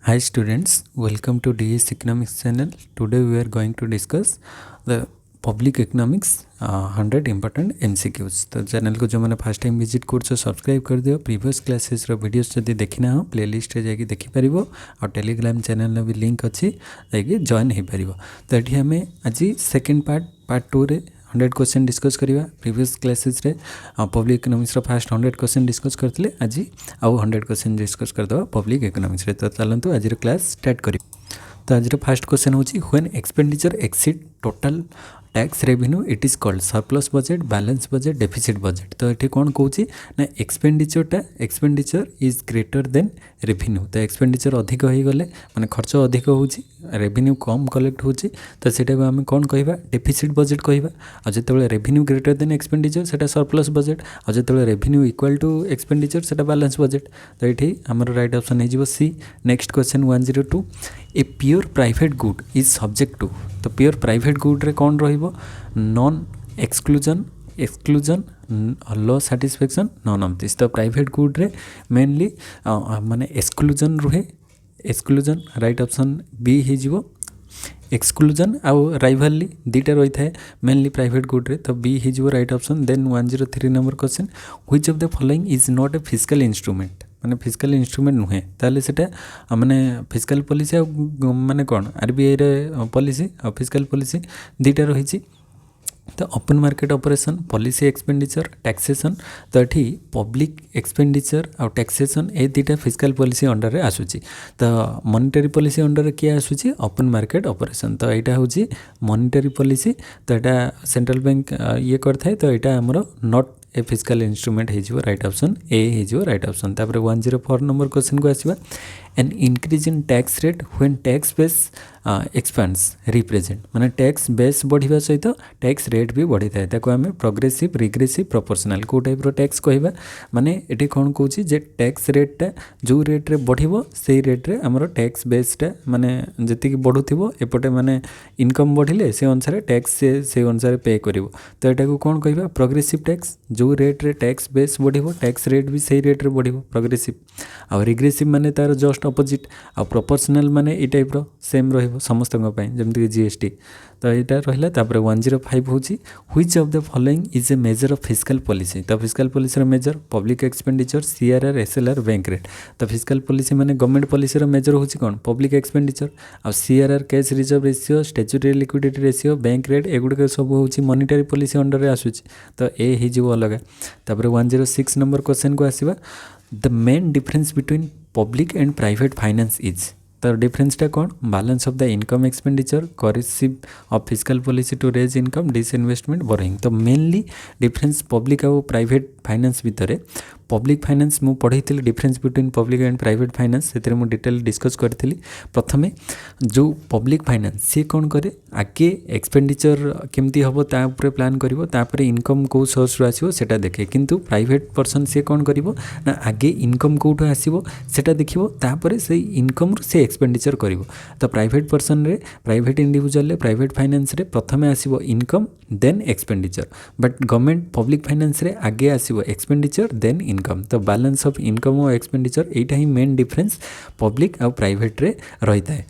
Hi students, welcome to DS Economics channel. Today we are going to discuss the public economics 100 important MCQs. तो channel को जो मैंने first time visit कर subscribe कर दियो। Previous classes रो videos जदि देखिना हो प्लेलिस्ट रे जाके देखि परिबो और टेलीग्राम चैनल भी लिंक अच्छी जाके जॉइन हो पारिबो। तो ये हमें आज सेकंड पार्ट 2 रे 100 क्वेश्चन डिस्कस करिबा। प्रीवियस क्लासेस रे public economics row first 100 question discuss करथिले, आज आउ 100 क्वेश्चन डिस्कस करदो पब्लिक इकोनॉमिक्स रे। तो चलंतु आज रो क्लास स्टार्ट करी। तो आज फर्स्ट क्वेश्चन होची when expenditure exceed total tax revenue it is called surplus budget, balance budget, deficit budget. तो ये कौन कौन ना expenditure is greater than revenue. तो एक्सपेंडिचर अधिक हो गले माने खर्च अधिक होची, रेवेन्यू कम कलेक्ट होची, तो सेटा को आम कौन कहबा डेफिसिट बजेट कहबा। आ जेतेबेले रेवेन्यू ग्रेटर देन एक्सपेंडिचर सेटा सरप्लस बजेट, आ जेतेबेले रेवेन्यू इक्वल टू एक्सपेंडिचर सेटा बैलेंस बजेट। तो ये हमर राइट ऑप्शन है जीवो C. Next question 102 a pure private good is subject to. तो प्योर प्राइवेट गुड रे कौन रहिबो non exclusion low satisfaction none of this. तो प्राइवेट गुड रे मेनली माने एक्सक्लूजन रुहे, एक्सक्लूजन राइट ऑप्शन बी ही जीवो। एक्सक्लूजन आउ राइवली दुटा रही है मेनली प्राइवेट गुड रे, तो बी ही जीवो right option. Then 103 number question which of the following is not a physical instrument. माने फिजिकल इंस्ट्रूमेंट नुहे ताले सेटा माने फिजिकल पॉलिसी माने कौन आरबीआई रे पॉलिसी और फिजिकल पॉलिसी दुटा रही। तो open market operation, policy expenditure, taxation. तो ये पब्लिक एक्सपेंडिचर और टैक्सेशन ए दुटा फिजिकल पॉलिसी अंडर रे आसुची। तो मॉनेटरी पॉलिसी अंडर किए आसुची ओपन मार्केट ऑपरेशन। तो यहाँ हूँ मॉनेटरी पॉलिसी, तो यहाँ सेंट्रल बैंक ये करता। तो यहाँ आमर नॉट ए फिजिकल इंस्ट्रूमेंट हो राइट ऑप्शन ए हो राइट ऑप्शन। तापर 104 नंबर क्वेश्चन को आसवा an increase in tax rate when tax base expands represent. माने टैक्स बेस बढ़िया सहित टैक्स रेट भी बढ़ी थाए, ताको आमे प्रोग्रेसिव, रिग्रेसिव, प्रोपोर्शनल को टाइप रो टैक्स कहबा। माने एठी कोन कहूची जे टैक्स रेटटा जो रेट रे बढ़िबो सेही रेट रे हमरो टैक्स बेसटा माने जति कि बढ़ुथिबो एपटे माने इनकम बढ़िले से अनुसार टैक्स से अनुसार पे करिवो। तो एटा को कोन कहबा प्रोग्रेसिव टैक्स। जो रेट रे टैक्स बेस बढ़िबो टैक्स रेट भी सेही रेट रे बढ़िबो प्रोग्रेसिव। आ रिग्रेसिव माने तार जस्ट अपोजिट। आ प्रोपोर्शनल माने ई टाइप रो सेम रहिबो समस्त जमती जीएसटी। तो यहाँ रहा। तापर 105 हूँ which of the following is a measure of physical policy. तो physical policy measure public expenditure, CRR, SLR, bank rate. तो फिजिकल पॉलिसी माने गवर्नमेंट पॉलिसी मेजर हूँ कौन पब्लिक एक्सपेंडिचर आ CRR cash reserve ratio, statutory liquidity ratio, bank rate एगुड़िक सब हूँ monetary policy under रे आसुची। तो ए हो अलग। तापर 106 नंबर क्वेश्चन को आसवा the main difference between public and private finance is. तो डिफरेंसटा कौन balance of the income expenditure, coercive of physical policy to raise income, disinvestment, borrowing. तो मेनली डिफरेंस पब्लिक और प्राइवेट फाइनेंस भितर पब्लिक फाइनेंस मु पढ़ी difference between public and private finance से detail discuss करी। प्रथमे जो पब्लिक फाइनेंस सी कौन करे आगे एक्सपेंडिचर केमती हम तापर प्लान कर इनकम कौ सोर्स आसो सेटा देखे। किंतु प्राइवेट पर्सन सी कौन कर ना आगे इनकम कौटू आसो सेटा देखिबो तापर से इनकम से एक्सपेंडिचर करिवो। तो प्राइवेट पर्सन रे प्राइवेट इंडिविजुअल रे प्राइवेट फाइनेंस रे प्रथमे आसीबो income then expenditure, but government public finance रे आगे आसीबो एक्सपेंडिचर देन इनकम। तो बैलेंस ऑफ इनकम और एक्सपेंडिचर एटा ही मेन डिफरेंस पब्लिक और प्राइवेट रे रही है।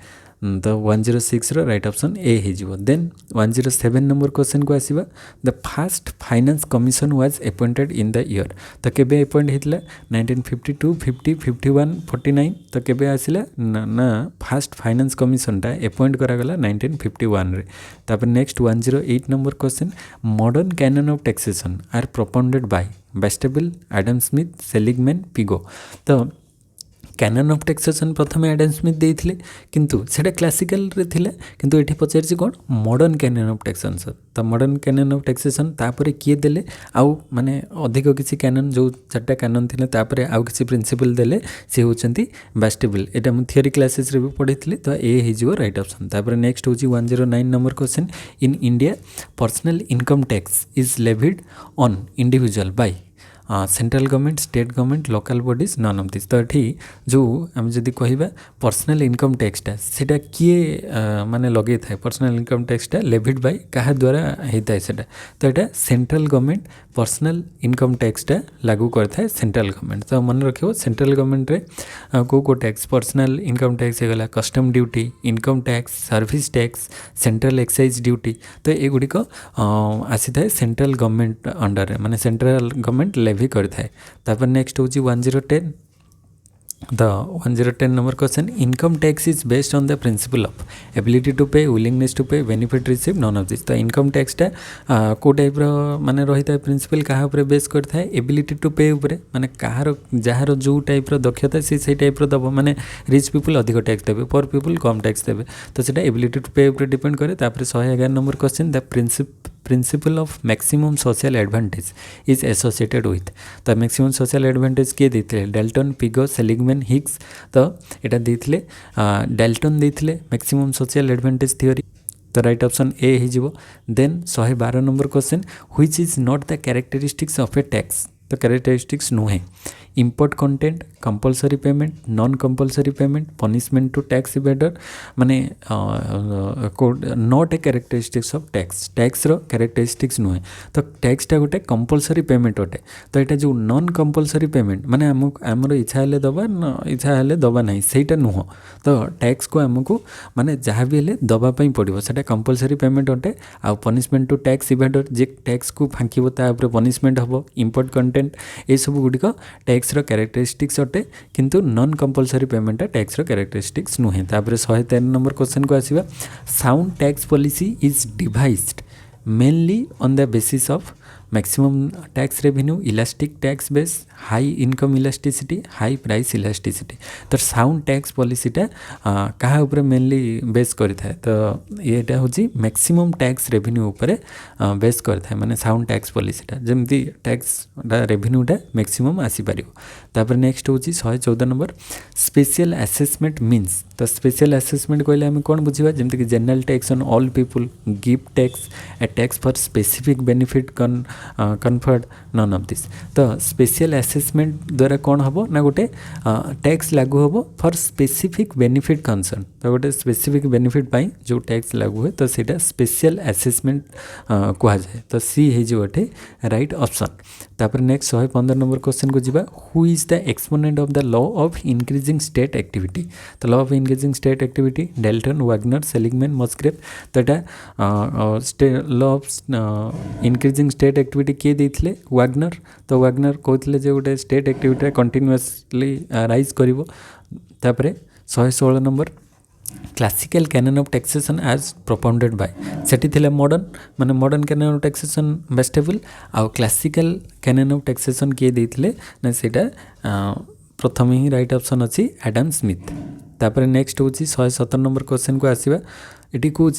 तो 106 रो राइट ऑप्शन ए हो। देन 107 नंबर क्वेश्चन को आसवा the first finance commission was appointed in the year. तो केबे अपॉइंट होता 1952, 50, 51, 49। तो केबे आसिला ना फास्ट फाइनेंस कमिशनटा अपॉइंट करागला 1951 रे। तापर next 108 number question modern canon of taxation are propounded by Bastable, Adam Smith, Seligman, Pigou. तो कैनन ऑफ टैक्सेशन प्रथम एडम स्मिथ देइथिले किंतु सेटा क्लासिकल रे थिले, किंतु एठी पचारछि कोन मॉडर्न कैनन ऑफ टैक्सेशन। तो मॉडर्न कैनन ऑफ टैक्सेशन तापरे किए देले आउ माने अधिक किसी कैनन जो चारटा कैनन थिले तापरे आउ किसी प्रिंसिपल देले से होचंती बास्टेबल। एटा हम थियोरी क्लासेस रे भी पढिथिले। तो ए हिजो राइट ऑप्शन। तापरे नेक्स्ट होची 109 number question in India personal income tax is levied on individual by central government, state government, local bodies, none of this. तो ये जो आम जदि कहवा पर्सनल इनकम टैक्सटा सेटा किए माने लगे थाए, पर्सनल इनकम टैक्सटा लेविड बाय क्या द्वारा होता है सेटा। तो यहाँ सेंट्रल गवर्नमेंट पर्सनल इनकम टैक्सटा लागू करता है सेंट्रल गवर्नमेंट। तो मन रखियो सेंट्रल गवर्नमेंट रे को टैक्स, पर्सनल इनकम टैक्स होगा custom duty, income tax, service tax, central excise duty. तो युड़िक आसी था सेंट्रल गवर्नमेंट अंडर माने सेंट्रल गवर्नमेंट लेवी करता है। नेक्स्ट हूँ 1010। The 1010 number question, income tax is based on the principle of ability to pay, willingness to pay, benefit received, none of this। तो income टैक्सटा को type माने रही है principal क्या बेस करता है, एबिलिटी टू पे उपरे, माने कहार जार जो टाइप दक्षता से टाइप दब, माने रिच पीपल अधिक टैक्स देवे, पुअर पीपल कम टैक्स देवे। तो सीटा एबिलिटी टू पे उपरे डिपेंड करे। 111 number question, the principle of maximum social advantage is associated with. तो मैक्सिमम सोशल एडवांटेज किए देते डेल्टन, पिगो, सेलिगमैन, हिग्स। तो यहाँ देते डेल्टन देते मैक्सिमम सोशल एडवांटेज थ्योरी। तो राइट ऑप्शन ए हो। Then 112 number question, which is not the characteristics of a tax. तो कैरेक्टरिस्टिक्स नुहे import content, compulsory payment, non compulsory payment, punishment to tax evader, माने not a characteristics of tax. Tax रो characteristics नुहे। तो टैक्सटा गोटे compulsory payment अटे। तो यहाँ जो नॉन कंपलसरी पेमेंट माने आमर इच्छा हेले दबा, इच्छा हेले दबा नहीं, सेटा नुह। तो टैक्स को आमको माने जहाँ भी हेले दबाई पड़ो, सेटा कंपलसरी पेमेंट अटे। आ पनिशमेंट टू टैक्स इवेडर, जे टैक्स को फांकिब तापर पनिशमेंट हम। इम्पोर्ट कंटेंट ये सब गुड़िक टैक्स रो कैरेक्टरिस्टिक्स अटे, किंतु नॉन कंपलसरी पेमेंटा टैक्स रो कैरेक्टरिस्टिक्स नुहे। 113 नंबर क्वेश्चन को आसीबा, sound tax policy is devised mainly on the basis of maximum tax revenue, elastic tax base, high income elasticity, high price elasticity. तो साउंड टैक्स पॉलिसीटा क्या ऊपर मेनली बेस करें। तो ये हूँ मैक्सिमम टैक्स रेवेन्यू उपरे बेस करें, माने साउंड टैक्स पॉलिसीटा जमती टैक्स रेवेन्यूटा मैक्सिमम आसीपर। तापर नेक्स्ट हूँ 114 नंबर, स्पेशल असेसमेंट मीन्स। तो स्पेशल असेसमेंट कहले आम कौन बुझा, जमती कि general tax on all people, gift tax, a tax for specific benefit conferred, none of this. तो स्पेशल असेसमेंट द्वारा कौन हम ना गोटे टैक्स लागू हम फॉर स्पेसिफिक बेनिफिट कंसर्न। तो गोटे स्पेसिफिक बेनिफिट पाई जो टैक्स लागू हुए, तो सीटा स्पेशल असेसमेंट कह जाए। तो सी हो राइट ऑप्शन। तापर नेक्स्ट 115 नंबर क्वेश्चन को जीवा, who is the exponent of the law of increasing state activity. तो law of increasing state activity Dalton, Wagner, Seligman, Musgrave. तो यहाँ law of increasing state activity किए देते Wagner. तो Wagner कहते जो गोटे स्टेट एक्टिविटी कंटिन्यूअसली राइज करिवो। तापरे 116 number, classical canon of taxation as propounded by. सेठी थिले मॉडर्न माने modern canon of taxation Bastable, आ क्लासिकल कैनन ऑफ टैक्सेशन किए देथिले ना सेटा प्रथम ही राइट ऑप्शन अच्छी एडम स्मिथ। तापर नेक्स्ट हूँ 117 नंबर क्वेश्चन को आसवा, ये कहूँ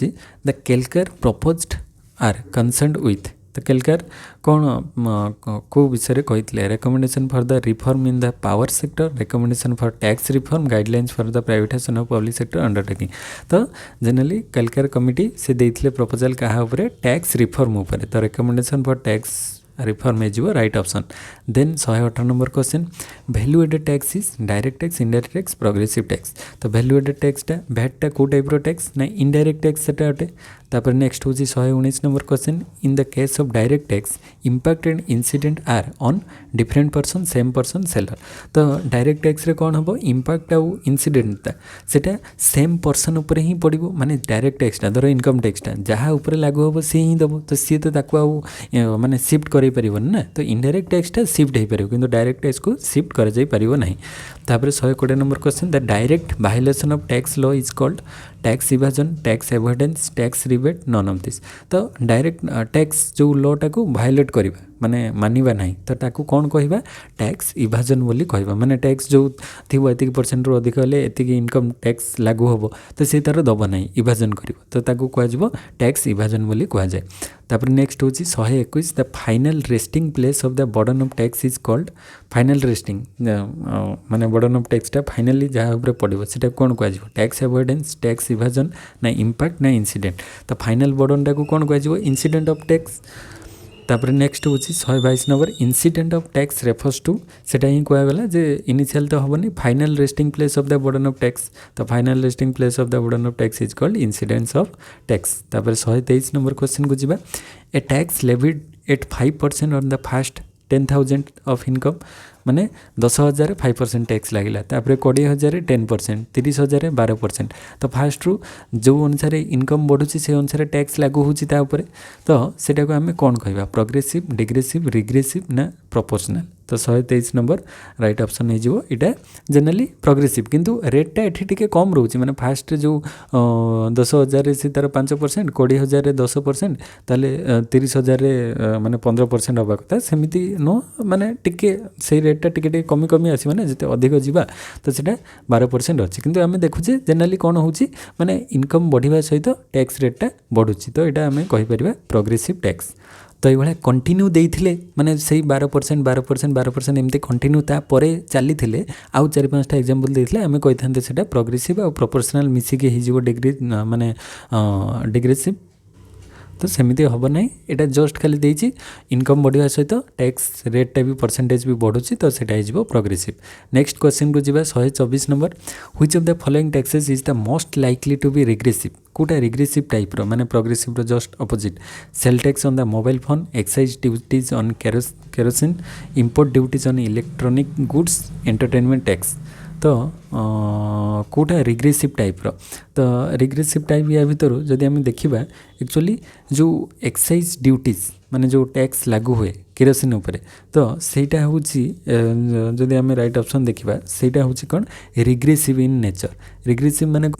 the Kelkar proposed are concerned with. तो केल्कर कौन को विषय कहते, recommendation for the reform in the power sector, recommendation for tax reform, guidelines for the privatisation of public sector undertaking. तो जनरली केल्कर कमिटी से देते प्रपोजल क्या उपरे, टैक्स रिफॉर्म उपरे। तो रेकमेंडेशन फॉर टैक्स रिफॉर्म हो right option. Then 118 number question, value added tax is direct tax, indirect tax, progressive tax. तो value added टैक्सटा भैटा को टाइप टैक्स ना इनडायरेक्ट टैक्स सेटा अटे। तापर नेक्स्ट हूँ 119 number question, in the case of direct tax impact and incident are on different person, same person, seller. तो डायरेक्ट टैक्स रे कौन हम, इम्पैक्ट आउ इंसिडेंटा सेटा सेम पर्सन उपरे ही पड़ो। माने डायरेक्ट टैक्सटा धर इनकम टैक्सटा जहाँ उपरे लागू हम सी ही दब, तो सी तो ताकू आउ माने शिफ्ट कर ना। तो इनडायरेक्ट टैक्सटा शिफ्ट हो पार, किंतु डायरेक्ट टैक्स को शिफ्ट कर जाई परिबो नहीं। तापर 120 number question, the direct violation of tax law is called tax evasion, tax avoidance, tax rebate, none of this. तो डायरेक्ट टैक्स जो लॉटा को वायोलेट करवा माने मानिबा नहीं, तो ताकू कौन कहवा, टैक्स इवाजन बोली कहवा। माने टैक्स जो थी एतिक परसेंट रु अधिक हेले एतिक इनकम टैक्स लागू हम, तो सी तार दब नहीं, इवाजन कर, तो ताकू कह टैक्स इवाजन बोली कह जाए। तापर नेक्स्ट हूँ 121, the final resting place of the burden of tax is called. Final resting माने बर्डन ऑफ टैक्सटा फाइनाली जहाँ उपरे पड़ो सीटा कौन कह, टैक्स एवोइडेंस, टैक्स इवाजन, ना इम्पैक्ट, ना इंसिडेंट। तो फाइनल बर्डन टाक कौन कह, इंसिडेंट ऑफ टैक्स। तापर नेक्स्ट हूँ 122 number incident of tax refers to सेटा ही कहगला जे इनिशियल तो हेनी final resting place of the burden of tax तो final resting place of the burden of tax is called incidents of tax. तापर 123 नंबर क्वेश्चन को जीवा a tax levied at 5% on the first 10,000 of income माने 10,000 5% tax लगे तापर 20,000 10% 30,000 12% तो fast रू जो अनुसार इनकम बढ़ुची से अनुसार टैक्स लागू होची तो सेटा को आम कौन कहवा प्रोग्रेसिव डिग्रेसिव रिग्रेसिव ना प्रोपोर्शनल तो 123 नंबर राइट ऑप्शन हो इटा जनरली प्रोग्रेसिव किंतु रेटा एठी टिके कम रोचे माने फास्ट जो 10,000 से तार 5% 20,000 10% ताले 30,000 माने 15% हवा कथा सेमिति नो माने टिके से रेटा टिके कमी कमी आसी माने जिते अधिक जीवा तो सेटा 12% अच्छी किंतु आम देखुचे जनरली कौन होची माने इनकम बढ़िया सहित टैक्स रेटा बढ़ुची तो यहाँ आम कहीपर प्रोग्रेसिव टैक्स तो ये कंटिन्यू देते माने से 12% 12% 12% एमती कंटिन्यू तापर चली आउ 4-5टा एग्जांपल देते आम कही था प्रोग्रेसिव और प्रोपोर्शनल मिसिकी हो डिग्री माने डिग्रेसिव तो सेमती हम ना यहाँ जस्ट खाली देती इनकम बढ़िया सहित टैक्स रेटा भी परसेंटेज भी बढ़ुची तो सेटा हो प्रोग्रेसिव। नेक्स्ट क्वेश्चन को जीवा 124 number which of the following taxes is the most likely to be regressive कोटा रिग्रेसिव टाइप रो माने प्रोग्रेसिव रो just opposite sale tax on the mobile phone excise duties on kerosene import duties on electronic goods entertainment tax तो कोटा regressive type रो तो regressive type या भीतर जदि आम देखा एक्चुअली जो एक्साइज ड्यूटीज माने जो टैक्स लागू हुए केरोसिन उपरे तो सेटा हूँ जदि आम राइट ऑप्शन देखा सेटा हूँ कौन रिग्रेसिव इन नेचर रिग्रेसिव माने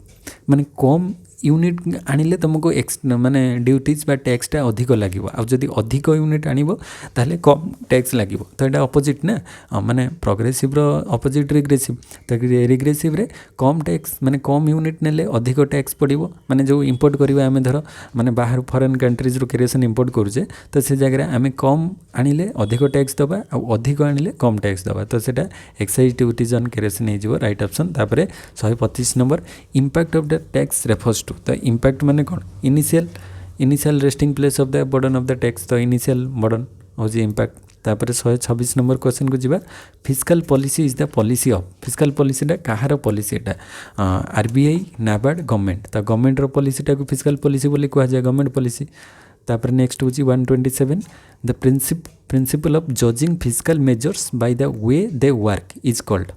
माने कम यूनिट आनिले तुमको एक्स माने ड्यूटीज बा टैक्सटा अधिक लगे आदि अधिक यूनिट आनिबो ताहले कम टैक्स लगे तो यहाँ अपोजिट ना माने प्रोग्रेसिव रो अपोजिट रिग्रेसिव तो रिग्रेसिव रे कम टैक्स माने कम यूनिट नेले अधिक टैक्स पड़िबो माने जो इंपोर्ट करिबा आमे धर माने बाहर फॉरेन कंट्रीज रो केरोसिन इंपोर्ट करूचे तो से जगह आमे कम आनिले अधिक टैक्स दबा आ अधिक आनिले कम टैक्स दबा तो सेटा एक्साइज ड्यूटीज ऑन केरोसिन हो जिवो राइट ऑप्शन। तापर 125 number impact of the tax refers to तो इंपैक्ट माने कौन initial resting place of the burden of the tax तो इनिशियल बर्डन हो इंपैक्ट। तापर 126 नंबर क्वेश्चन को जीवा fiscal policy is the policy of fiscal पॉलिसीटा कहार पॉलिसी एटा आरबीआई नाबार्ड गवर्नमेंट तो गवर्नमेंट रो पॉलिसीटा को फिस्कल पॉलिसी बोली कहा जाए गवर्नमेंट पॉलिसी। तापर नेक्स्ट हूँ 127 the principle of judging fiscal measures by the way they work is called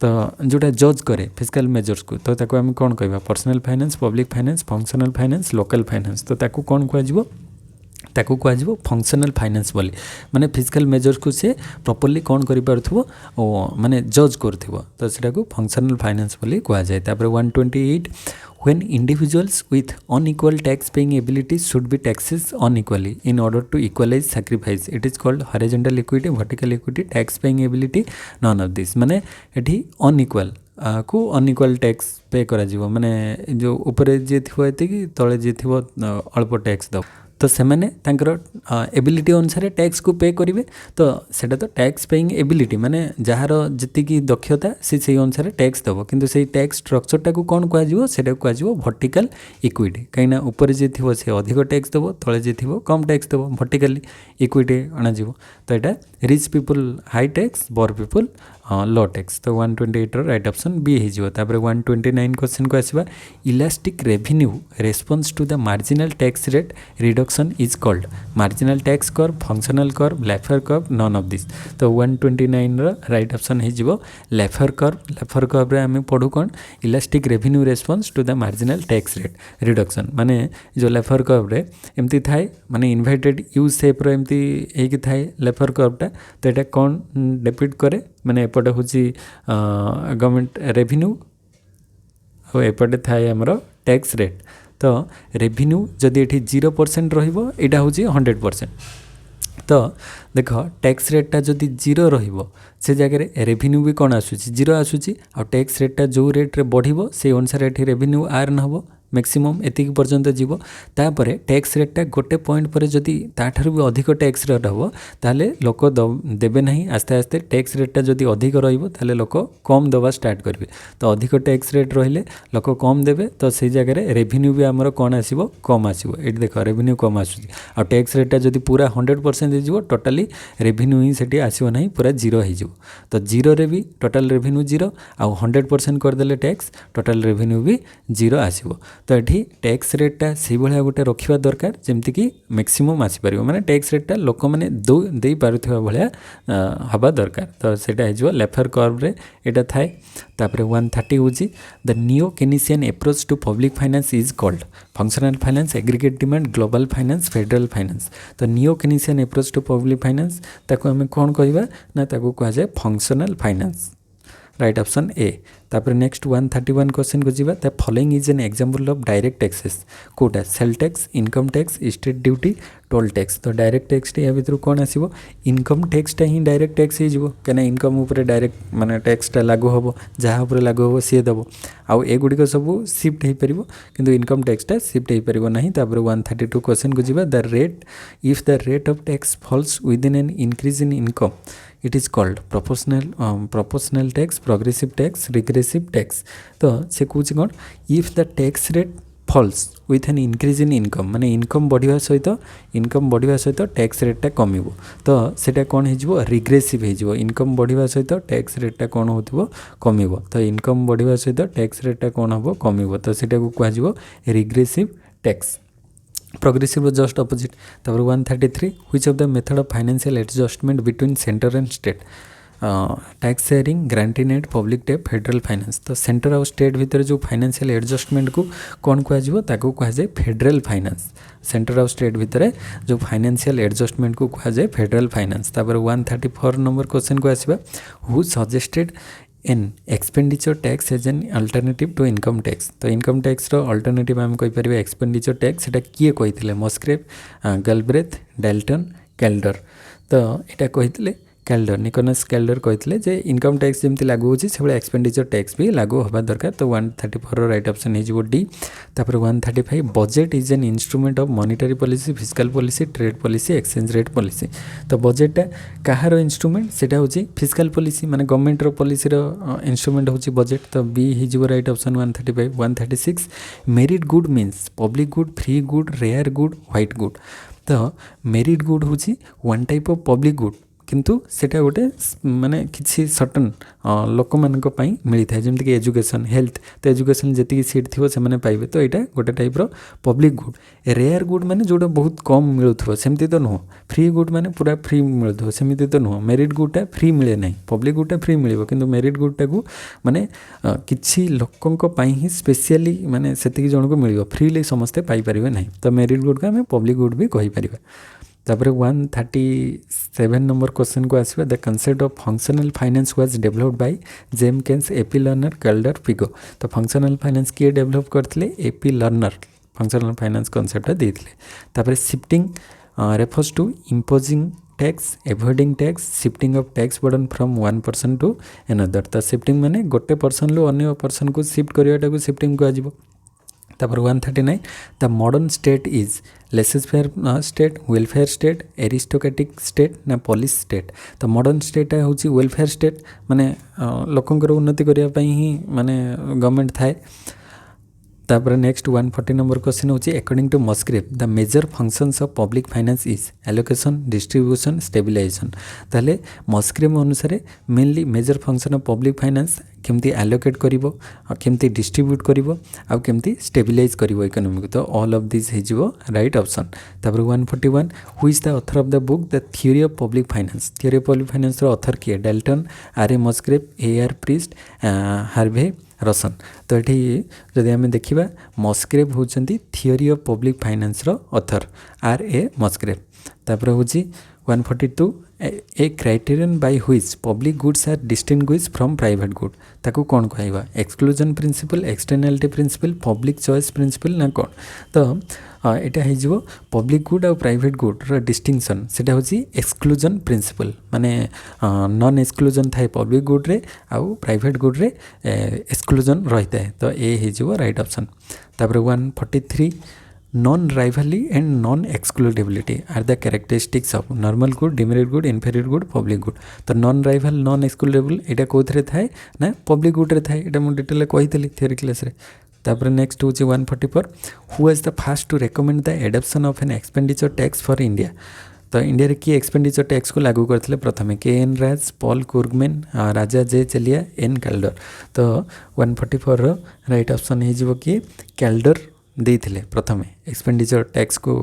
तो जोटा जज करे फिस्कल मेजर्स को तो ताको आम कौन कहवा personal finance public finance functional finance local finance तो ताको कौन कह फंक्शनल फाइनेंस बोली माने फिस्कल मेजर्स को से प्रॉपर्ली कौन करि पारथुबो माने जज करथुबो तो सेटा को फंक्शनल फाइनेंस बोली कहा जाए। तापर 128 when individuals with unequal tax paying abilities should be taxes unequally in order to equalize sacrifice it is called horizontal equity vertical equity tax paying ability none of this माने एठी unequal को अनइक्वाल tax पे करा जीवो माने जो ऊपर जे थिबो एतिकी तळे जे थिबो अल्प टैक्स दो तो सेमाने तांकर एबिलिटी अनुसार टैक्स को पे करेंगे तो सेटा तो टैक्स पेइंग एबिलिटी माने जार जी दक्षता से अनुसार टैक्स दब किंतु से टैक्स स्ट्रक्चरटा को कौन कह वर्टिकल इक्विटी कहीं ऊपर जी थी से अधिक टैक्स दब तले जी थी कम टैक्स दब वर्टिकली इक्विटी अणाଯିव तो यहाँ rich people high tax poor people low tax तो 128 राइट ऑप्शन बी हो। 129 क्वेश्चन को आसवा elastic revenue response to the marginal tax rate reduction is called marginal tax curve functional curve Laffer curve none of this तो 129 right option हो Laffer curve रे आम पढ़ू कौन elastic revenue response to the marginal tax rate reduction माने जो Laffer curve रे एमती थाए माने इन्वर्टेड यू शेप रो एमती होगी थाए लेफर कर्वटा तो यहाँ कौन डिपिक्ट करे माने एपटे हूँ गवर्नमेंट रेवेन्यू और एपटे थाए आमर टैक्स रेट तो रेवेन्यू जदि ये 0% रहिबो एटा हूँ 100% तो देख टैक्स रेटा जदि 0 रहिबो से जगह रेवेन्यू भी कौन आसूची 0 आसूची आ टैक्स रेटा जो रेट रे बढ़िबो से अनुसार एठी रेवेन्यू आर्न हबो मैक्सिमम एतिक पर्यंत जीव तापर टैक्स रेटा गोटे पॉइंट पर जदि ताठार भी अधिक टैक्स रेट हम ताले लोक देवे ना आस्ते आस्ते टैक्स रेटा जदि अधिक रहा लोक कम दवा स्टार्ट करेंगे तो अधिक टैक्स रेट रहिले लोक कम देवे तो से जगह रेवेन्यू भी आमर कौन आसो कम आसो ये देख रेवेन्यू कम आसूँ आ टैक्स रेटा जदि पूरा 100% हो टोटाली रेवेन्यू ही से आसो ना पूरा जीरो हो तो जीरो रे भी टोटाल रेवेन्यू जीरो आउ 100% करदे टैक्स टोटाल रेवेन्यू भी जीरो आसो तो ये टैक्स रेटा से भाया गोटे रखा दरकार जमीक मैक्सिमम आसीपर माने टैक्स रेटा लोक मैंने दे पारुवा भाया हवा दरकार तो सेटा हो लेफर कर्व रे एटा थाए तापर 130 हूँ the neo Keynesian approach to public finance is called functional finance aggregate demand global finance federal finance तो neo Keynesian approach to public finance ताको आम कौन कहवा ना ताको कह जाए functional finance right option A तापर नेक्स्ट 131 क्वेश्चन को जीवा the following is an example of direct taxes कोटा sale tax income tax state duty toll tax तो डायरेक्ट टैक्स या भर कौन आसो इनकम टैक्सटा ही डायरेक्ट टैक्स हो कहीं इनकम उपर डायरेक्ट माने टैक्सटा लागू हम जहाँ उपर लागू हम सी दब आउ एगुड़िक सब शिफ्ट हो पार किंतु इनकम टैक्सटा शिफ्ट हो पार ना तापर 132 क्वेश्चन को जीवा the rate if the rate of tax falls within an increase in income it is called proportional tax progressive tax regressive tax तो से कौच कौन if the tax rate falls with an increase in income माने income बढ़िया सहित tax रेटा कम तो सेटा कौन हो रिग्रेसिव हो इनकम बढ़िया सहित टैक्स रेटा कौन हो कम तो इनकम बढ़िया सहित टैक्स रेटा कौन हम कम तो सेटा को कह regressive tax progressive just opposite तापर 133 which of the method of financial adjustment between centre and state tax sharing ग्रांटी net public debt federal finance तो सेंटर और स्टेट भितर जो फाइनेंशियल एडजस्टमेंट को कौन कह जाए फेडरल फाइनेंस सेंटर और स्टेट भितर जो फाइनेंशियल एडजस्टमेंट को कह जाए फेडरल फाइनेंस तापर 134 नंबर क्वेश्चन को आसवा who suggested an expenditure tax as an alternative to income tax तो इनकम टैक्स अल्टरनेटिव आम कहीपर एक्सपेंडिचर टैक्स से किए कही मस्क्रेप गैल्ब्रेथ डाल्टन कैल्डर तो यहाँ कही कैल्डर निकोलस कैल्डर कहते जे इनकम टैक्स जमी लागू होची से एक्सपेंडिचर टैक्स भी लागू होगा दरकार तो 134 राइट ऑप्शन हो डी तापर 135 budget is an instrument of monetary policy fiscal policy trade policy exchange rate policy तो बजेटा कहार इंस्ट्रूमेंट सेटा होची फिस्कल पॉलिसी माने गवर्नमेंट रो पॉलिसी रो इंस्ट्रूमेंट होची बजेट तो बी हो right option 135 136 merit good means public good free good rare good white good तो मेरिट गुड होची one type of public good किंतु सेटा गोटे माने किसी सर्टन लोक मानक पई मिली थाए जेमति कि एजुकेशन हेल्थ तो एजुकेशन जति सीट थिवो से माने पाइबे तो एटा गोटे टाइप रो पब्लिक गुड रेयर गुड माने जोटा बहुत कम मिलुथो सेमति तो नुह फ्री गुड माने पूरा फ्री मिलुथो सेमति तो नुह मेरिट गुडटा फ्री मिले नाही पब्लिक गुडटा फ्री मिलिबो किंतु मेरिट गुडटा को माने किछि लोकंक पई ही स्पेशली माने सेति जण को मिलिबो फ्रीली समस्ते पाई परिबे नाही तो मेरिट गुड का हमें पब्लिक गुड भी कहि परिबे तापर 137 नंबर क्वेश्चन को आसवा the concept of functional finance was developed by JM Keynes AP Lerner Kaldor Pigou तो फंक्शनल फाइनेंस किए डेवलप करते AP Lerner functional finance concept देते तापर shifting refers to imposing tax avoiding tax shifting of tax burden from one person to another तो shifting माने गोटे person लो अन्य person को शिफ्ट करवाटा को शिफ्टिंग कह तापर 139 the modern state is laissez faire state welfare state aristocratic state ना police state तो मॉडर्न स्टेट होची वेलफेयर स्टेट माने लोकंकर उन्नति करने ही माने गवर्नमेंट थाए तापर नेक्स्ट 140 नंबर क्वेश्चन होची according to Musgrave the major functions of public finance is allocation distribution stabilisation ताले मस्क्रेप अनुसार mainly major function of public finance केमती एलोकेट करिवो केमती डिस्ट्रीब्यूट करिवो आ केमती स्टेबिलाइज करिवो इकोनॉमी तो ऑल ऑफ दिस हिजो राइट ऑप्शन तापर 141 who is the author of the book the theory of public finance theory of public finance रो ऑथर किए Dalton R Musgrave A Prest Harvey Rosen तो ये जदि आम देखा मस्क्रेप होती थ्योरी ऑफ पब्लिक फाइनेंस रो ऑथर आर ए मस्क्रेप तापर हूँ 142 a criterion by which public goods are distinguish from private good ताकू कौन कहवा exclusion principle externality principle public choice principle ना कौन तो यहाँ हो पब्लिक गुड और प्राइवेट गुड्र डिस्टिंक्शन सेटा होची एक्सक्लूजन प्रिंसिपल माने नॉन एक्सक्लूजन थाए पब्लिक गुड्रे आउ प्राइवेट गुड्रे एक्सक्लूजन रही है तो ये हो राइट ऑप्शन। तापर 143 non rivalry and non excludability are the characteristics of normal good demerit good inferior good public good तो नॉन राइवल नॉन एक्सक्लूडेबल यहाँ कौन थाए ना पब्लिक गुड्रे थाए यहाँ मुझे डिटेल कही थ्योरी क्लास रे। तापर नेक्स्ट हूँ 144 who was the first to recommend the adoption of an expenditure tax for India तो इंडिया रे किए एक्सपेंडिचर टैक्स को लागू करते प्रथम के.एन. राज पॉल कुर्गमेन राजा जे चलिया एन कैल्डर तो 144 राइट ऑप्शन हो किए कैल्डर देइथिले प्रथमे एक्सपेंडिचर टैक्स को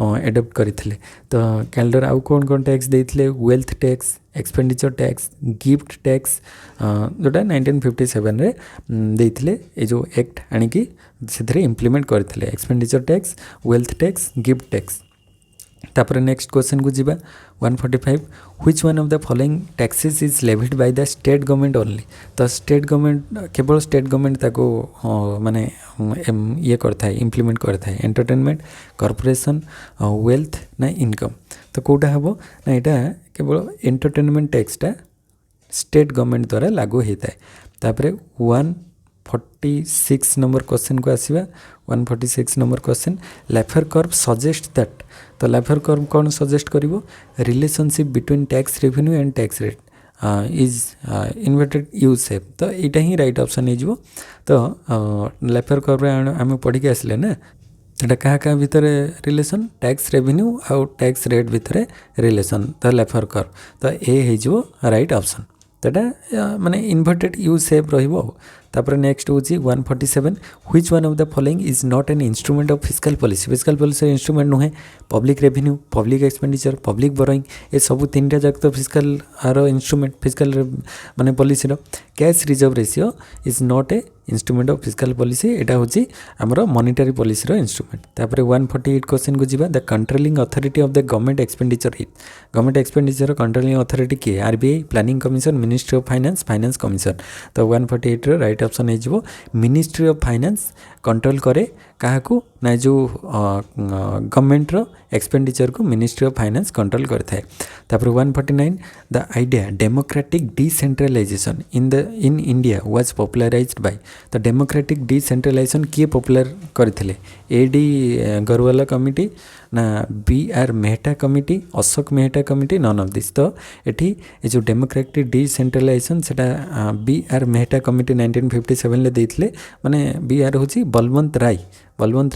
एडप्ट करथिले तो कैल्डर आउ कौन टैक्स देइथिले wealth tax expenditure tax gift tax जोटा 1957 रे देइथिले ए जो एक्ट आनिकी से इम्प्लीमेंट करथिले expenditure tax wealth tax gift tax. तापर नेक्स्ट क्वेश्चन को जीवा 145 which one of the following taxes is levied by the state government only तो स्टेट गवर्नमेंट केवल स्टेट गवर्नमेंट ताको माने ये करता है इम्प्लीमेंट करता है एंटरटेनमेंट कॉर्पोरेशन वेल्थ ना इनकम तो कोटा हम ना यहाँ केवल एंटरटेनमेंट टैक्सटा स्टेट गवर्नमेंट द्वारा लागू होता है। तापर 146 नंबर क्वेश्चन को आसवा 146 number question Laffer curve suggest that तो लाफेर कर्व कौन सजेस्ट करिवो relationship between tax revenue and tax rate is inverted U shape तो यहाँ ही राइट ऑप्शन हो तो लाफेर कर्व आम पढ़ी के आसले ना एटा क्या भितर रिलेशन टैक्स रेवेन्यू आउ टैक्स रेट भितर रिलेशन तो लाफेर कर्व तो ये हो राइट ऑप्शन तो माने इन्वर्टेड यू शेप रहिबो। तापर नेक्स्ट हूँ 147 which one of the following is not an instrument of fiscal policy instrument नुहे public revenue public expenditure public borrowing ये सब तीन टा जाक तो फिस्कल आर इंस्ट्रूमेंट फिस्कल माने policy cash reserve ratio is not a instrument of fiscal policy यहाँ हूँ आमर मॉनिटरी पॉलिसी इंस्ट्रूमेंट। तापर 148 क्वेश्चन को जीवा the controlling authority of the government expenditure government expenditure controlling authority किए RBI planning commission ministry of finance finance commission तो 148 right option हो ministry of finance control करे क्या ना जो गवर्नमेंट एक्सपेंडिचर को मिनिस्ट्री ऑफ फाइनेंस कंट्रोल करता है। तापर 149 the idea democratic decentralisation in India was popularised by तो डेमोक्रेटिक डिसेंट्रलाइजेशन किए पॉपुलर करथिले एडी गरवाला कमिटी ना BR. Mehta committee Ashok Mehta committee none of this तो ये जो डेमोक्रेटिक डिसेंट्रलाइजेशन सेटा बी.आर. मेहटा कमिटी 1957 ले देथिले माने बी.आर. होची बलवंत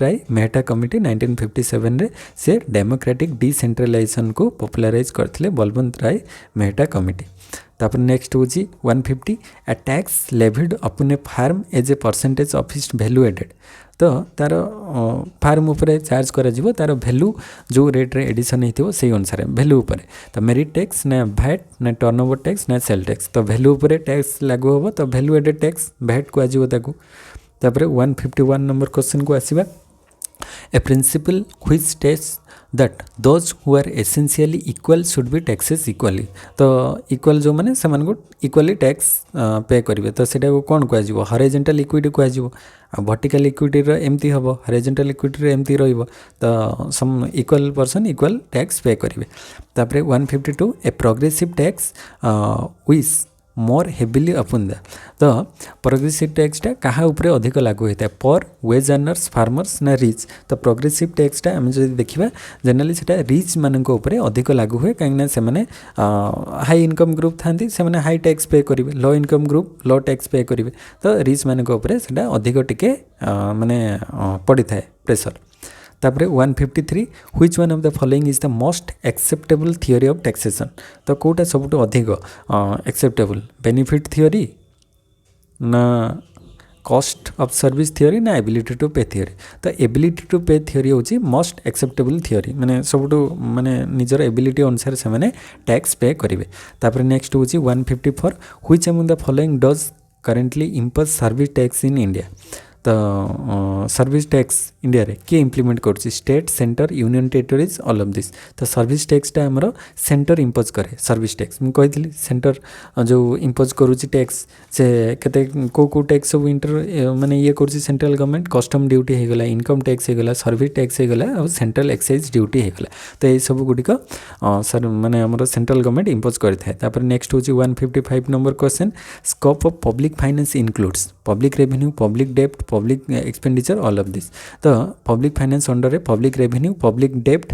राय मेहटा कमिटी 1957 रे से डेमोक्रेटिक डिसेंट्रलाइजेशन को पॉपुलराइज करथिले बलवंत राय मेहटा कमिटी। तापर नेक्स्ट हूँ 150 a tax levied upon a farm as a percentage of its value added तो तार फार्म उपरे चार्ज करा जिवो तार वैल्यू जो रेट रे एडिशन होइथिबो सेही अनुसार वैल्यू उपरे तो मेरिट टैक्स ना भैट ना टर्नओवर टैक्स ना सेल टैक्स तो वैल्यू उपरे टैक्स लागू होबो तो वैल्यू एडेड टैक्स भैट को आजिवो ताकू। तापर 151 नंबर क्वेश्चन को आसीबा a principle which states that those who are essentially equal should be taxes equally तो इक्वल जो मैंने से इक्वाली टैक्स पे करेंगे तो सेटा को कौन कह हॉरिजॉन्टल इक्विटी कह वर्टिकल इक्विटी एमती हम हॉरिजॉन्टल इक्विटी एमती रहिबो तो sum equal person equal tax पे करेंगे। तापर 152 a progressive tax which more heavily upon the तो प्रोग्रेसिव टैक्सटा क्या ऊपर अधिक लागू होता है पर वेज अर्नर्स फार्मर्स ना रिच तो प्रोग्रेसिव टैक्सटा आम जो देखा जनरली से रिच मान अधिक लागू हुए कहीं से हाई इनकम ग्रुप था से हाई टैक्स पे करेंगे लो इनकम ग्रुप लो टैक्स पे करेंगे तो रिच मान अधिक टिके माने पड़ी था प्रेशर। तापर 153 which one of the following is the most acceptable theory of taxation तो कोटा सबुठ अधिक एक्सेप्टेबल बेनिफिट थियोरी ना कॉस्ट ऑफ सर्विस थियोरी ना एबिलिटी टू पे थियोरी तो एबिलिटी टू पे थियोरी होची मोस्ट एक्सेप्टेबल थियोरी माने सबुठ माने निजर एबिलिटी अनुसार से माने टैक्स पे करेंगे। तापर नेक्स्ट होची 154 which among the following does currently impose service tax in India ତ सर्विस टैक्स इंडिया रे किए इम्प्लीमेंट करुच्ची state centre union territories all of this तो सर्विस टैक्सटा आमर सेंटर इम्पोज करे सर्विस टैक्स मुझे कही सेंटर जो इम्पोज करुच्ची टैक्स से केते को टैक्स सब इंटर माने ये करुच्ची सेंट्रल गवर्नमेंट कस्टम ड्यूटी होगला इनकम टैक्स होगला सर्विस टैक्स होगला और सेंट्रल एक्साइज ड्यूटी होगला तो ये सब गुड़िक सर माने आमर सेंट्रल गवर्नमेंट इम्पोज करें नेक्स्ट हूँ 155 number question scope of public finance includes public revenue public डेप्ट public expenditure all of this तो public finance under public revenue public डेप्ट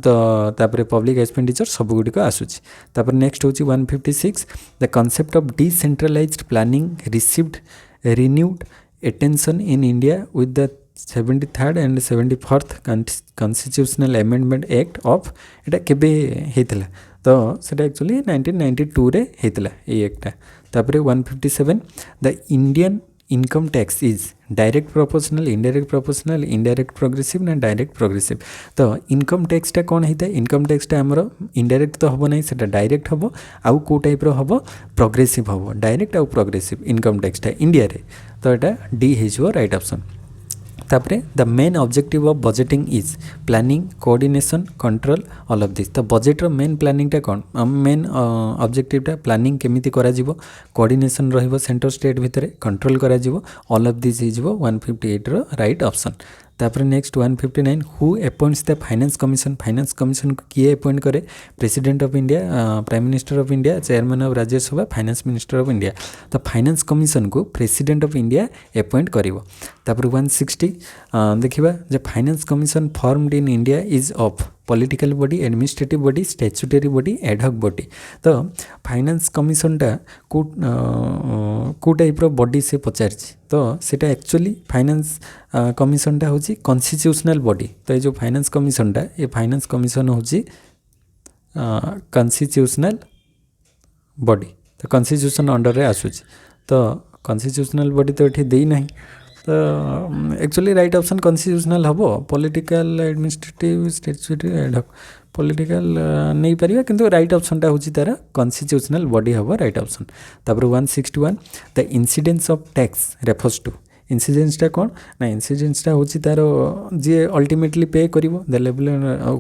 तो पब्लिक एक्सपेंडिचर सब गुड़िक आसूची नेक्स्ट हूँ 156 the concept of decentralised planning received renewed attention in India with the 73rd and 74th constitutional amendment act of एटा केबे हेतला तो सेटा एक्चुअली 1992 रे हेतला ए एक्टा तापरे 157 the Indian income tax is direct proportional indirect progressive ना डायरेक्ट प्रोग्रेसिव तो income टैक्सटा कौन होता है इनकम टैक्सटा आमर इनडायरेक्ट तो हम ना सेटा डायरेक्ट हम आउ को टाइप रो हम प्रोग्रेसिव हम डायरेक्ट आउ प्रोग्रेसिव इनकम टैक्सटा इंडिया रे तो एटा डी हो राइट ऑप्शन तापरे the main objective of budgeting is planning coordination control all of this तो बजेट रो मेन प्लानिंगटा कौन मेन ऑब्जेक्टिवटा प्लानिंग केमिति करा जिवो कोऑर्डिनेशन रहिबो सेंटर स्टेट भितरे कंट्रोल करा जिवो ऑल ऑफ दिस हिजबो 158 रो राइट ऑप्शन तापर next 159 who appoints the finance commission को किए अपॉइंट करे president of India prime minister of India chairman of Rajya Sabha finance minister of India तो फाइनेंस कमिशन को प्रेसिडेंट ऑफ इंडिया अपॉइंट करिवो तापर 160 देखिबा जे finance commission formed in India is of political body administrative body statutory body ad hoc body तो finance कमिशनटा को type body से पचार तो सेटा एक्चुअली फाइनेंस कमिशनटा हूँ कॉन्स्टिट्यूशनल बॉडी तो ये जो फाइनेंस कमिशनटा ये फाइनेंस कमिशन हूँ कॉन्स्टिट्यूशनल बॉडी तो कॉन्स्टिट्यूशन अंडर रे आसूची तो कॉन्स्टिट्यूशनल बॉडी तो ये दे ना तो एक्चुअली राइट ऑप्शन कॉन्स्टिट्यूशनल हम political administrative statutory ad hoc political नहीं पारिबा किंतु राइट ऑप्शनटा हूँ तार कॉन्स्टिट्यूशनल बॉडी हम राइट ऑप्शन तापर 161 the incidence of tax refers to इंसिडेंसटा कौन ना इंसिडेंसटा हूँ तार जी अल्टीमेटली पे करिवो the level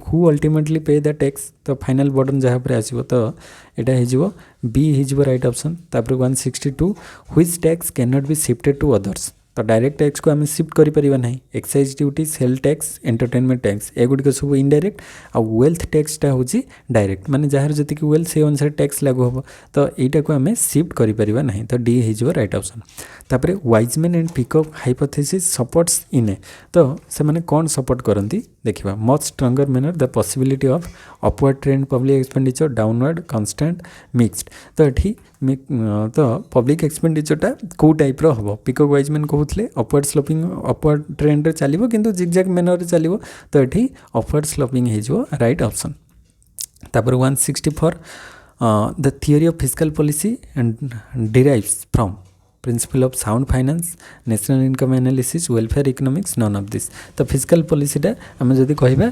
who ultimately pay the tax तो फाइनल बर्डन जहाँ पर आसिबो तो एटा हिजबो बी हिजबो राइट ऑप्शन तापर 162 which tax can not B shifted to others तो डायरेक्ट टैक्स को आम शिफ्ट करें ना excise duty sale tax entertainment tax एगुड़िक सब इनडायरेक्ट आ वेल्थ टैक्सटा हूँ डायरेक्ट माने जार जी वेल्थ से अनुसार टैक्स लागू हम तो यहीटा को आम शिफ्ट करें ना तो डी हो राइट ऑप्शन तापर Wiseman and Peacock hypothesis supports in तो से माने कौन सपोर्ट करती देखा much stronger manner the possibility of upward trend public expenditure downward constant mixed तो ये तो पब्लिक एक्सपेंडिचरटा कौ टाइप हम पिकअप वाइजमैन कहते अपवर्ड स्लोपिंग अपवर्ड ट्रेंड चलो किंतु जिगजैग मैनर चलो तो ये अपवर्ड स्लोपिंग हो राइट ऑप्शन तापर 164 the theory of fiscal policy derives from principal of sound finance national income analysis welfare economics none of this तो fiscal पॉलिसीटा आम जदि कहबा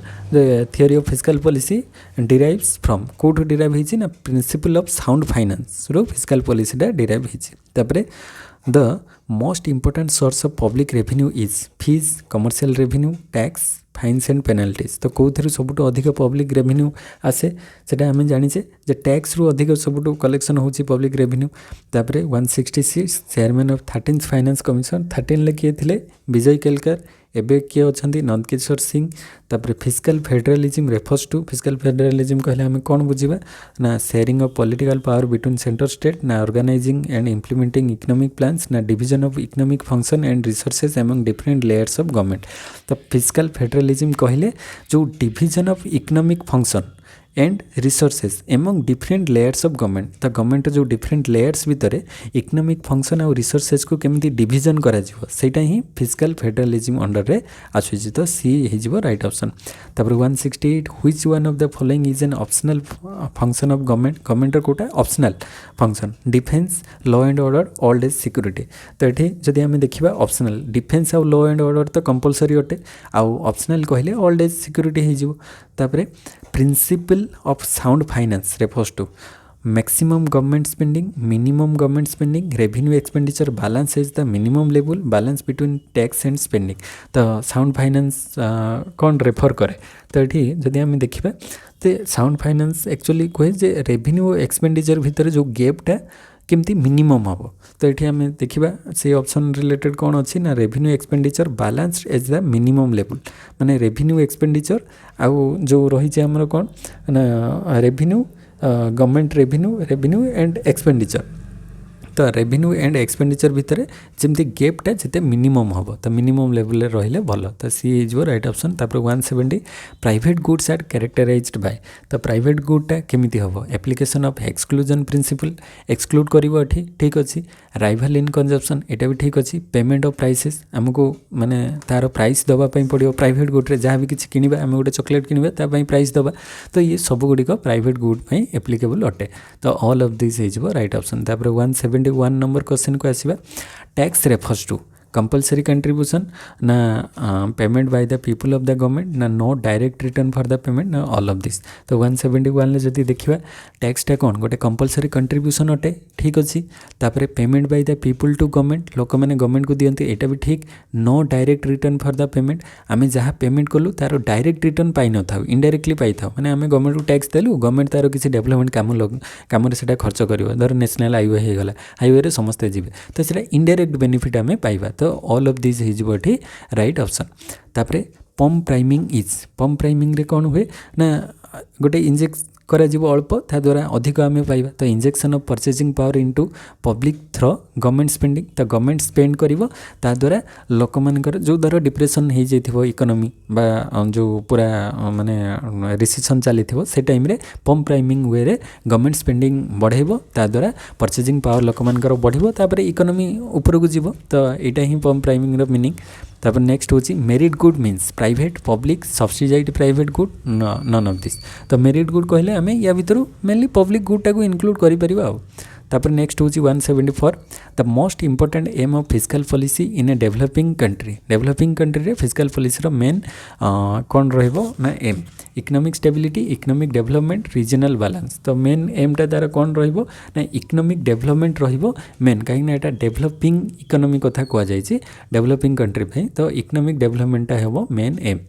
theory of fiscal policy derives from कोठु डिराइव होइछि ना प्रिंसिपल ऑफ साउंड फाइनेंस रो fiscal पॉलिसीटा डिराइव होइछि तापरे the most important source of public revenue is fees commercial revenue tax fines and penalties तो कौन सबुठ अधिक पब्लिक रेवेन्यू आसे सेटा आम जाचे जे टैक्स रु अधिक सबुठ कलेक्शन होची पब्लिक रेवेन्यू तापरे 166 chairman of 13th finance commission 13 किए थे विजय केलकर एबे किए अच्छा नंदकिशोर सिंह तापर fiscal federalism refers to fiscal federalism कहले आम कौन बुझा ना sharing of political power between centre state ना organising and implementing economic plans ना division of economic function and resources among different layers of government तो फिस्कल फेडरलिज्म कहले जो division of economic function and resources among different layers of government तो government जो different layers भितर economic function और resources को केमिति डिवीजन करा जिवो सेटा ही फिस्कल फेडरलिज्म अंडर रे आछुछि तो सी हिजबो राइट ऑप्शन तापर 168 which one of the following is an optional function of government कोटा optional function defence law and order old age security तो ये जदि आम देखा ऑप्शनल डिफेंस आउ लॉ एंड ऑर्डर तो कंपलसरी अटे आउ ऑप्शनल कहले ओल्ड एज सिक्योरिटी हिजबो तापर principle of sound finance refers to maximum government spending, minimum government spending, revenue expenditure balance is the minimum level, balance between tax and spending. तो sound finance कौन refer करे तो ये जदि आम देखा तो साउंड फाइनेंस एक्चुअली कहे जे रेवेन्यू एक्सपेंडिचर भितर जो गैपटा केमती मिनिमम हम तो ये आम देखा से ऑप्शन रिलेटेड कौन अच्छी ना revenue expenditure balanced as the minimum level माने रेवेन्यू एक्सपेंडिचर आउ जो रही आमर कौन ना revenue government revenue and expenditure तो रेवेन्यू एंड एक्सपेंडिचर भितर जमती गैपटा जिते मिनिमम हम तो मिनिमम लेवल रहिले भल तो सी इज राइट ऑप्शन। तापर 170 private goods are characterised by तो प्राइवेट गुडटा केमिति हम application of exclusion principle exclude करिवो एठी ठीक अछि राइवल इन कंजप्शन एटा भी ठीक अछि पेमेंट ऑफ प्राइसेस हमको माने तार प्राइस दबा पई पड़ियो प्राइवेट गुड रे जहाँ भी किछि किनिबा हम गोटे चॉकलेट किनिबा ता पई प्राइस दबा तो ये सब गुडिक प्राइवेट गुड पई एप्लिकेबल अटे तो all of this is right option. तापर 171 नंबर क्वेश्चन को आसीबा tax refers to compulsory contribution ना payment by the people of the government ना no direct return for the payment ना ऑल ऑफ दिस तो 171 ने जदि देखिबा टैक्सटा कौन गोटे कंपलसरी कंट्रीब्यूशन अटे ठीक अच्छी तापर payment by the people to government लोक मैंने गवर्नमेंट को दियंती एटा भी ठीक no direct return for the payment आम जहाँ पेमेंट कलु तार डायरेक्ट रिटर्न पाई न था इनडायरेक्टली पाई था माने आम गवर्नमेंट को टैक्स देलु गवर्नमेंट तार किसी डेवलपमेंट काम से खर्च कर धर नेशनल हाईवे हो गला हाईवे समस्ते जी तो सीटा इनडायरेक्ट बेनिफिट आम पाइबा तो ऑल ऑफ दिस हो राइट ऑप्शन। तापर pump priming is pump priming रे कौन हुए ना गोटे इंजेक्ट करा अल्प ता द्वारा अधिक आम पाइबा तो injection of purchasing power into public through government spending तो गवर्नमेंट स्पेंड करिवो ता द्वारा लोक मानकर जो दर डिप्रेशन हो जाइथिबो इकोनॉमी बा जो पूरा माने रिसेशन चलीथिबो से टाइम रे पम्प प्राइमिंग वे रे गवर्नमेंट स्पेंडिंग बढ़ाइबो ता द्वारा परचेजिंग पावर लोक मानकर बढ़िबो तापर इकोनॉमी ऊपर को जीवो तो एटा ही पम्प प्राइमिंग रो मीनिंग। तापर नेक्स्ट होची merit good means private public subsidized private good none of this तो मेरिट गुड कहले आम या भितर मेनली पब्लिक गुडटा को इनक्लूड करिपरिबा। तापर नेक्स्ट होची 174 the most important aim of fiscal policy in a developing country रे फिस्कल पॉलिसी रो मेन कौन रहिबो ना aim economic stability economic development regional balance तो मेन एमटा तार कौन रहिबो ना इकोनॉमिक डेवलपमेंट रहिबो मेन कहीं ना एटा डेवलपिंग इकोनॉमी कथा कह जायछि डेवलपिंग कंट्री भाई तो इकोनॉमिक डेवलपमेंट हेबो मेन एम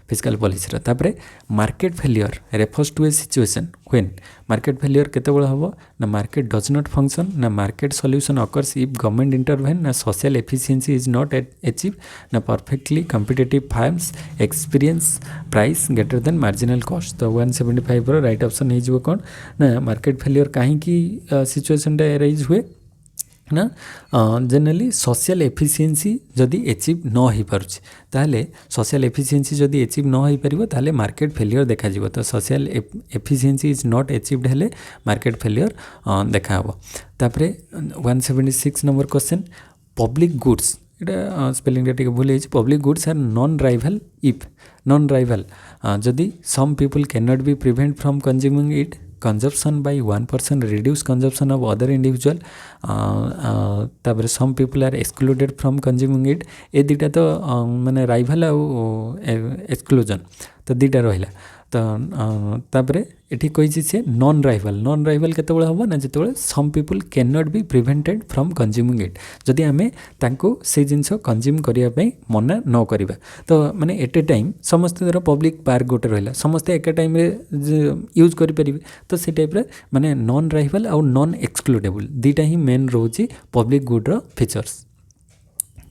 फिस्कल पॉलिसी तापर market failure refers to a situation when market failure केतेबेले हम ना मार्केट डज नॉट फंक्शन ना market solution occurs if government intervene ना social efficiency is not achieve ना perfectly competitive firms experience price greater than marginal cost तो 175 right option हो कौन ना मार्केट फेलियर कहीं सिचुएशन एराइज हुए ना जनरली सोशल एफिशिएंसी जदि एचिव न हो पारुछि ताले सोशल एफिशिएंसी जदि एचिव न हो पारिबो ताले मार्केट फेलियर देखा जिवो तो social efficiency is not achieved हेले मार्केट फेलियर देखा हबो। तापरे 176 नंबर क्वेश्चन पब्लिक गुड्स इटा स्पेलिंग टिके भूल जाइए public goods are non rival if non rival जदि some people can not be prevent from consuming it consumption by 1% reduce consumption of other individual तापर some people are excluded from consuming it ए दुटा तो माने rival आउ exclusion तो दुटा रहिला तो तापर एठी कहिछि से नॉन राइवल केतेबेले हबो ना जेतेबेले some people can not be prevented from consuming it जदि आमे तांको से जिंस कंज्यूम करिया पई मना न करिबा तो माने एट ए टाइम समस्त दर पब्लिक पार्क गोटे रहिला समस्त एक टाइम रे यूज करि परिबे तो से टाइप रे माने नॉन राइवल आउ नॉन एक्सक्लूडेबल दुटा ही मेन रोची पब्लिक गुड रो फीचर्स।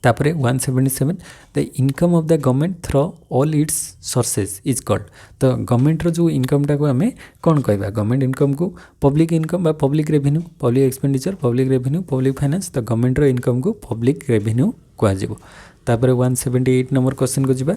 तापर 177 the income of the government through all its sources is called तो गवर्नमेंट रो जो इनकमटा को आमे कौन कहबा गवर्नमेंट इनकम को पब्लिक इनकम बा public revenue public expenditure public revenue public finance तो गवर्नमेंट रो इनकम को पब्लिक रेवेन्यू कह जिवो। तापर 178 नंबर क्वेश्चन को जिबा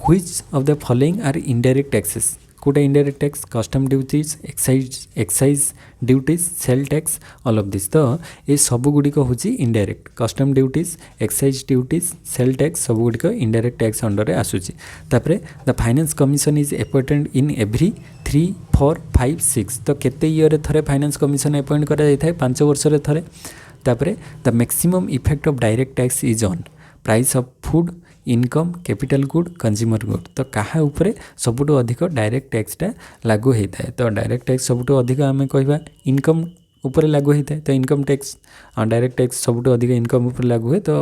which of the following are indirect taxes कोटा indirect tax custom duties excise duties sale tax all of this तो ये सब गुड़िक हूँ indirect custom duties excise duties sale tax सब गुड़िक इनडायरेक्ट टैक्स अंडर आसूची। तापर the finance commission is appointed in every 3, 4, 5, 6 तो केते ईयर थे फाइनेंस कमिशन अपॉइंट करा जाय 5 वर्ष थे। तापर the maximum effect of direct tax is on price of food income capital good consumer good तो क्या उपरे सबुठ अधिक डायरेक्ट टैक्सटा लागू होता है तो डायरेक्ट टैक्स सबुठ अधिक आम कह इनकम ऊपर लागू होता है तो इनकम टैक्स डायरेक्ट टैक्स सबुठ अधिक इनकम ऊपर लागू हुए तो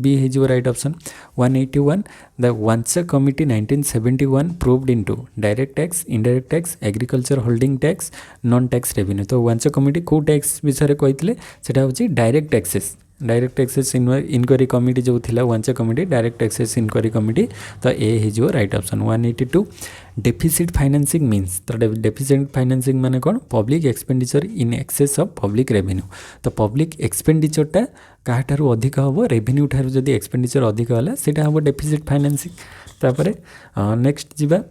बी हो right option 181 the Wanchoo committee 1971 proved into direct tax indirect tax agriculture holding tax non tax revenue तो वांचा कमिटी को टैक्स विषय कहते सेटा होची डायरेक्ट टैक्सेस इनक्वारी कमिटी जो थिला Wanchoo committee direct taxes inquiry committee तो ए हो right option 182 deficit financing means तो डेफिसिट फाइनेंसिंग माने कौन public expenditure in excess of public revenue तो पब्लिक एक्सपेंडिचरटा काहाठारू अधिक हम रेवेन्यू ठारू जदि एक्सपेंडिचर अधिक होला सेटा हम डेफिसिट फाइनेंसिंग तापरे नेक्स्ट जीवा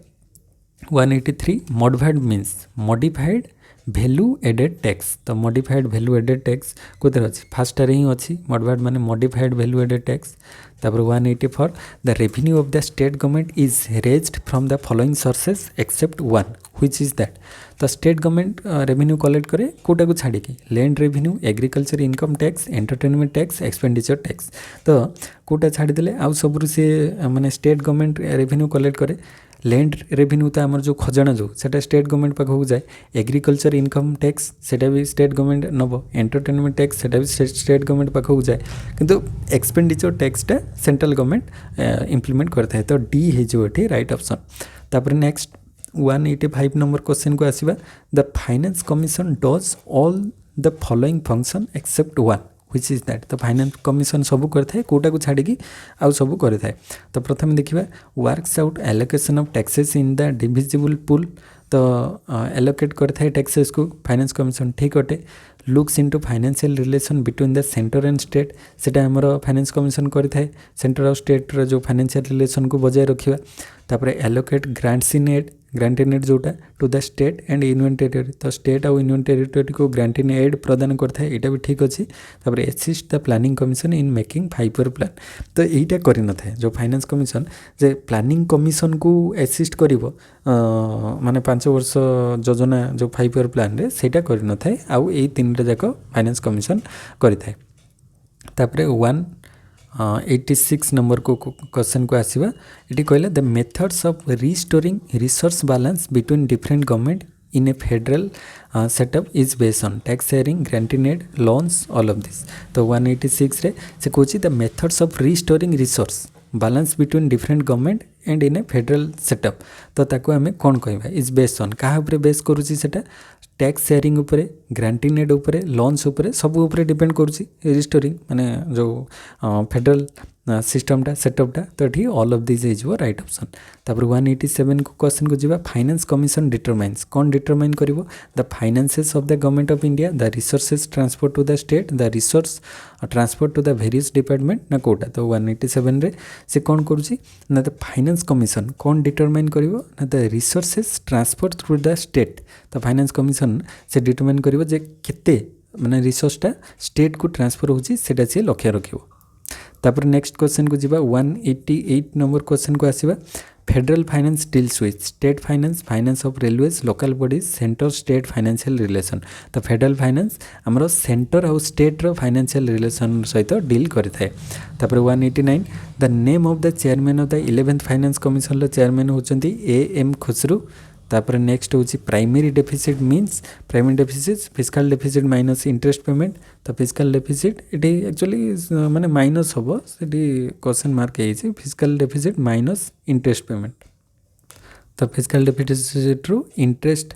183 modified means modified value added tax तो मॉडिफाइड वैल्यू एडेड टैक्स कोथर अच्छी फास्टर ही अच्छी मॉडिफाइड माने मॉडिफाइड वैल्यू एडेड टैक्स तापर 184 the revenue of the state government is raised from the following sources accept one which is that तो state government revenue collect करे कोटा को छाड़ी land revenue agriculture income tax entertainment tax expenditure tax तो कोटा छाड़ी देले आउ सब से माने स्टेट गवर्नमेंट रेवेन्यू कलेक्ट करे लैंड रेवेन्यू तो आमर जो खजाना जो सेटा स्टेट गवर्नमेंट पाखक जाए एग्रीकल्चर इनकम टैक्स सेटा भी स्टेट गवर्नमेंट नब एंटरटेनमेंट टैक्स सेटा भी स्टेट गवर्नमेंट पाखक जाए किंतु एक्सपेंडिचर टैक्सटा सेंट्रल गवर्नमेंट इंप्लीमेंट करता है तो डी हो राइट ऑप्शन तापर नेक्स्ट 185 नंबर क्वेश्चन को आसीबा the finance commission does all the following function except one which is that तो फाइनेंस कमिशन सबू करता है कोटा को छाड़ी आउ सबू करता है तो प्रथम देखिए works out allocation of taxes in the divisible pool तो एलोकेट करता है टैक्सेस को फाइनेंस कमिशन ठीक अटे looks into financial relation between the centre and state सेटा हमर फाइनेंस कमिशन करता है सेंटर और स्टेट रो जो फाइनेंशियल रिलेशन को बजाय रखिबा तापर allocate grants in aid grant in aid जोटा to the state and union territory तो स्टेट और यूनियन टेरिटरी को ग्रांट इन एड प्रदान करता है यहाँ भी ठीक अच्छे तापर assist the planning commission in making 5 year plan तो यहीटा कर न था जो फाइनेंस कमिशन जे प्लानिंग कमिशन को एसिस्ट कर माने 5 वर्ष योजना जो 5 ईयर प्लान रे सेटा कर न था आउ यही 3टा जाक फाइनेंस कमिशन करें तापर 186 नंबर को क्वेश्चन को आसीबा इटी कहले the methods of restoring resource balance between different government in a federal setup is based on tax sharing grant in aid loans all of this तो 186 रे से कहछि the methods of restoring resource balance between different government and in a federal setup तो ताको आमे कोन कहबा is based on कहा ऊपर बेस करूछि सेटा टैक्स शेयरिंग उपरे ग्रांट इन एड उपरे लोन्स उपरे सब उपरे डिपेंड करूछि रिस्टोरिंग माने जो फेडरल सिस्टमटा सेटअपटा तो ये all of this is right option तापर 187 को क्वेश्चन को जीवा फाइनेंस कमिशन डिटरमाइंस कौन डिटरमाइन करिवो the finances of the government of India the resources transfer to the state the resource transfer to the various department ना कोटा तो 187 रे से कौन करूछि ना द फाइनेंस कमिशन कौन डिटरमाइन करिवो ना the resources transfer through the state तो फाइनेंस कमिशन से डिटरमाइन करिवो जे केते माने रिसोर्सटा स्टेट को ट्रांसफर होछि सेटा से लक्ष्य रखिवो तापर नेक्स्ट क्वेश्चन को जीवा 188 नंबर क्वेश्चन को आसीबा federal finance deals with state finance of railways local bodies centre state financial relation तो फेडरल फाइनेंस आमर सेंटर और स्टेट रो फाइनेंशियल रिलेशन सहित डील करें तापर 189 the name of the chairman of the 11th finance commission रो chairman होचंती AM Khusro तापर नेक्स्ट होची primary deficit means primary deficit fiscal deficit minus interest payment तो फिस्कल डेफिसिट ये एक्चुअली माने माइनस हम से क्वेश्चन मार्क है fiscal deficit minus interest payment तो फिस्कल डेफिसिट रु इंटरेस्ट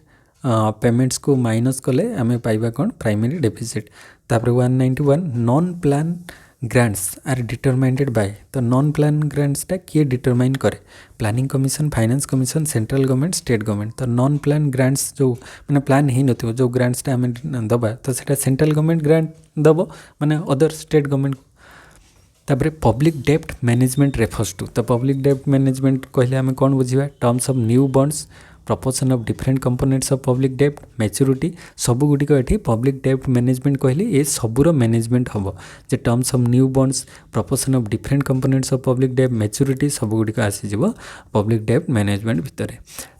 पेमेंट्स को माइनस कले आम पाइबा कौन प्राइमरी डेफिसिट तापर 191 non plan grants are determined by तो नॉन प्लान ग्रांट्सटा किए डिटरमाइन करे planning commission finance commission central government state government तो नॉन प्लान ग्रांट्स जो माने प्लान ही नथिबो जो ग्रांट्सटा आम दबा तो सेटा सेंट्रल गवर्नमेंट ग्रांट दबो माने अदर स्टेट गवर्नमेंट तापर पब्लिक डेप्ट मैनेजमेंट रेफर्स टू तो पब्लिक डेप्ट मैनेजमेंट कहले आम कौन बुझा terms of new bonds proportion of different components of public debt, maturity ସବୁଗୁଡ଼ିକ ଏଠି public debt management କହିଲେ ଏ ସବୁର management ହେବ ଯେ terms of new bonds, proportion of different components of public debt, maturity ସବୁଗୁଡ଼ିକ ଆସିଯିବ public debt management ଭିତରେ।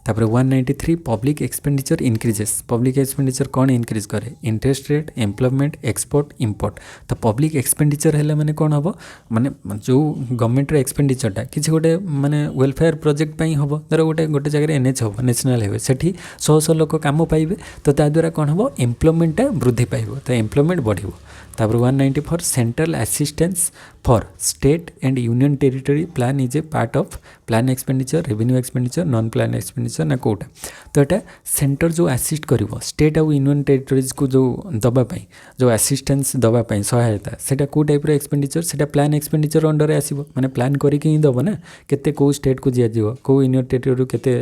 ତାପରେ 193 public expenditure increases. Public expenditure କ'ଣ ଇନକ୍ରିଜ୍ କରେ? Interest rate, employment, export, import. ତ ପବ୍ଲିକ୍ ଏକ୍ସପେଣ୍ଡିଚର ହେଲେ ମାନେ କ'ଣ ହେବ? ମାନେ ଯେଉଁ ଗଭର୍ଣ୍ଣମେଣ୍ଟର ଏକ୍ସପେଣ୍ଡିଚରଟା କିଛି ଗୋଟେ ମାନେ ୱେଲଫେୟାର ପ୍ରୋଜେକ୍ଟ ପାଇଁ ହେବ, ଧର ଗୋଟେ ଜାଗାରେ NH ହେବ, ନ୍ୟାସନାଲ୍ ହାଇୱେ, ସେଠି ଶହ ଶହ ଲୋକ କାମ ପାଇବେ, ତ ତା ଦ୍ୱାରା କ'ଣ ହେବ? ଏମ୍ପ୍ଲୟମେଣ୍ଟଟା ବୃଦ୍ଧି ପାଇବ, ତ ଏମ୍ପ୍ଲୟମେଣ୍ଟ ବଢ଼ିବ। ତାପରେ 194 central assistance for state and union territory plan is a part of plan expenditure, revenue expenditure, non plan expenditure ନା କେଉଁଟା? ତ ଏଇଟା ସେଣ୍ଟର ଯେଉଁ ଆସିଷ୍ଟ କରିବ ଷ୍ଟେଟ୍ ଆଉ ୟୁନିୟନ୍ ଟେରିଟୋରିଜକୁ ଯେଉଁ ଦେବା ପାଇଁ, ଯେଉଁ ଆସିଷ୍ଟାନ୍ସ ଦେବା ପାଇଁ ସହାୟତା, ସେଇଟା କେଉଁ ଟାଇପ୍ର ଏକ୍ସପେଣ୍ଡିଚର? ସେଇଟା ପ୍ଲାନ୍ ଏକ୍ସପେଣ୍ଡିଚର ଅଣ୍ଡରରେ ଆସିବ, ମାନେ ପ୍ଲାନ୍ କରିକି ହିଁ ଦେବ ନା, କେତେ କେଉଁ ଷ୍ଟେଟ୍କୁ ଦିଆଯିବ, କେଉଁ ୟୁନିୟନ୍ ଟେରିଟୋରୀରୁ କେତେ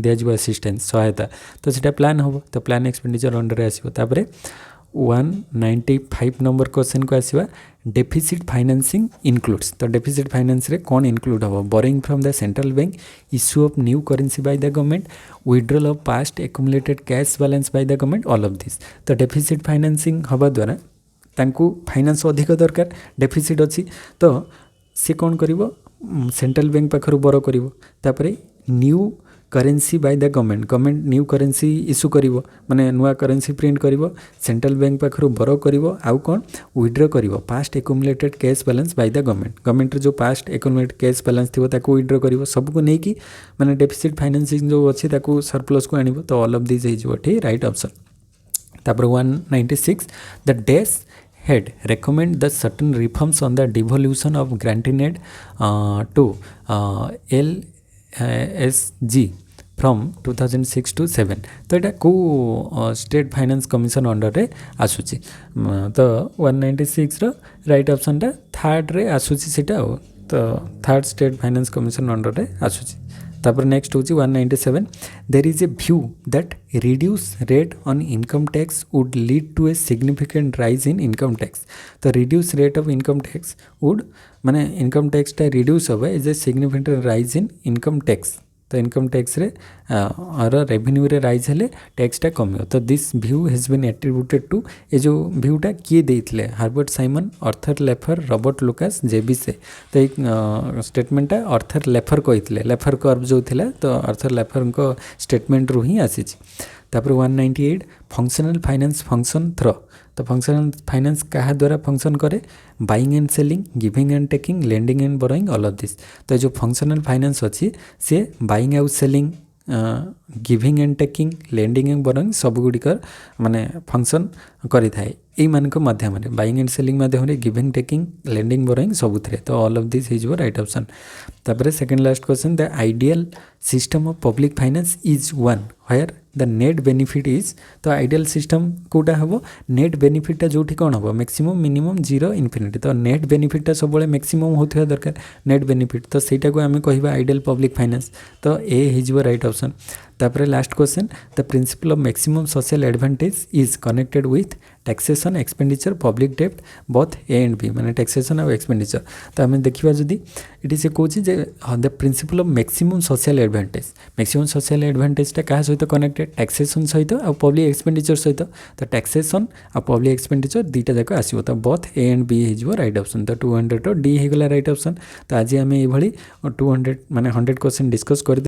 ଦିଆଯିବ ଆସିଷ୍ଟାନ୍ସ ସହାୟତା, ତ ସେଇଟା ପ୍ଲାନ୍ ହେବ, ତ ପ୍ଲାନ୍ ଏକ୍ସପେଣ୍ଡିଚର ଅଣ୍ଡରରେ ଆସିବ। ତାପରେ 195 नंबर क्वेश्चन को आसवा डेफिसिट फाइनेंसिंग इनक्लूड्स। तो डेफिसिट फाइनेंस रे कौन इनक्लूड हम? Boring from the central bank, issue of new currency bye the government, withdrawal of past accumulated cash balance by the government, all of this. तो deficit financing हवा द्वारा तांकू finance अधिक दरकार, deficit अच्छी तो सी कौन करिवो? सेंट्रल बैंक पाखरु बोरो करिवो। तापरे new currency by the government new currency issue करिवो, माने नुआ करेन्सी प्रिंट करिवो, सेंट्रल बैंक पाखरु बोरो करिवो, आउ कोन विड्रॉ करिवो past accumulated cash balance by the government जो पास्ट एक्युमुलेटेड कैश बैलेंस थिवो ताकू विड्रॉ करिवो, सब को नै कि माने डेफिसिट फाइनेंसिंग जो अछि ताकू सरप्लस को आनिवो। तो ऑल ऑफ दिस हे जो ठी राइट ऑप्शन। तापर 196 the dash head recommend the certain reforms on the devolution of granting aid to LSG from 2006 to 7। तो यहाँ को स्टेट फाइनेंस कमिशन अंडर रे आसूची। तो 196 रो राइट ऑप्शन टा थर्ड रे आसूची सेटा। तो third state finance commission under रे आसूची। तापर नेक्स्ट होची 197 there is a view that reduce rate on income tax would lead to a significant rise in income tax. तो reduce rate of income tax would माने income tax टा reduce होबे is a significant rise in income tax. तो income tax रे और revenue रे rise हेले tax टा कमियो। तो this view has been attributed to a जो व्यूटा किए देइथिले Herbert Simon, Arthur Laffer, Robert Lucas, जेबिसे। तो एक स्टेटमेंटा आर्थर लेफर कहिथिले, लेफर कर्व जो थिला तो आर्थर लेफर को स्टेटमेंट रु ही आसीची। तापर 198 फंक्शनल फाइनेंस फंक्शन थ्रो। तो फंक्शनल फाइनेंस क्या द्वारा फंक्शन करे? Buying and selling, giving and taking, lending and borrowing, all of this. तो जो फंक्शनल फाइनेंस अच्छी सी बाइंग आउ selling, giving and taking, lending and borrowing सब गुड़िकर माने फंक्शन करि थाए एई मानक माध्यम रे, बाइंग एंड सेलिंग माध्यम रे, गिविंग टेकिंग, लेंडिंग बोरोइंग सबुथरे। तो all of this is right option. तापर second last question the ideal system of public finance is one where the net benefit is. तो आइडियल सिस्टम कोटा हम? Net बेनिफिटा जो कौन हम? Maximum, minimum, zero, infinity. तो नेट बेनिफिटा सब मैक्सिमम होता दरकार नेट बेनिफिट। तो सहीटा को आम कह आइडियल पब्लिक फाइनेंस। तो ए हो राइट ऑप्शन। तापर last question the principle of maximum social advantage is connected with taxation, expenditure, public डेप्ट बोथ ए एंड बी, माने टैक्सेशन और एक्सपेंडिचर। तो आम देखा जदि ये से कौन the principle of maximum social advantage, maximum social एडवांटेजटा क्या सहित कनेक्टेड? टैक्सेशन सहित और पब्लिक एक्सपेंडिचर सहित। तो टैक्सेशन और पब्लिक एक्सपेंडिचर दुईटा जाक आसो। तो बोथ ए एंड बी हो राइट ऑप्शन। तो 200 तो डी होगला राइट ऑप्शन। तो आज आम ये 200 माने 100 क्वेश्चन डिस्कस कर।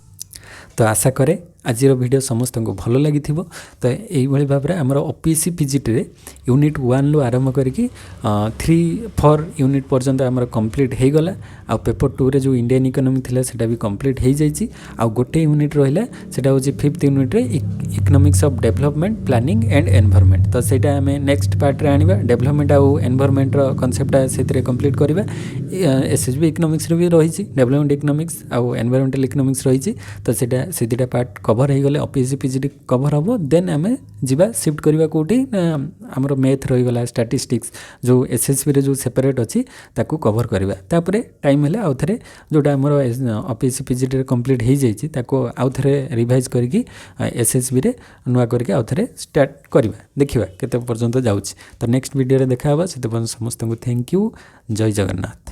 तो आशा करे आज वीडियो समस्त को भल लगी। तो यही भाव में आमर ओपीएससी पीजीटी रे यूनिट 1 रु आरंभ करके 3-4 यूनिट पर्यंत आमर कंप्लीट हो गला। आ पेपर 2 रे जो इंडियन इकोनॉमी थिला सेटा भी कंप्लीट हो जाइए। आ गोटे यूनिट रहिला सेटा होची 5th यूनिट रे economics of development, planning and environment. तो सेटा हमें नेक्स्ट पार्ट रे आनिबा। डेवलपमेंट आउ एनवायरनमेंट रो कांसेप्ट सेतरे कंप्लीट करबा। एसएसबी इकोनॉमिक्स रे भी रहिछि, डेवलपमेंट इकोनॉमिक्स आउ एनवायरनमेंटल इकोनॉमिक्स रहिछि। तो सेटा से दुटा पार्ट कवर हो गले ओपीएससी पीजीटी कवर हम। देन आम जीवा शिफ्ट करवा कोटी आमर मैथ रहीगला, स्टैटिस्टिक्स जो एसएसबी रे जो सेपरेट अच्छी ताकू कवर करवा। तापरे टाइम हेले आउ थरे जोटा आमर ओपीएससी पीजीटी रे कंप्लीट हो जाइए ताको आउ थरे रिवाइज करके एसएसबी रे नुआ करके आउ थरे स्टार्ट करवा, देखिबा केते पर्यंत जाउछि। तो नेक्स्ट वीडियो रे देखा हबा। सेते समस्त को थैंक यू। जय जगन्नाथ।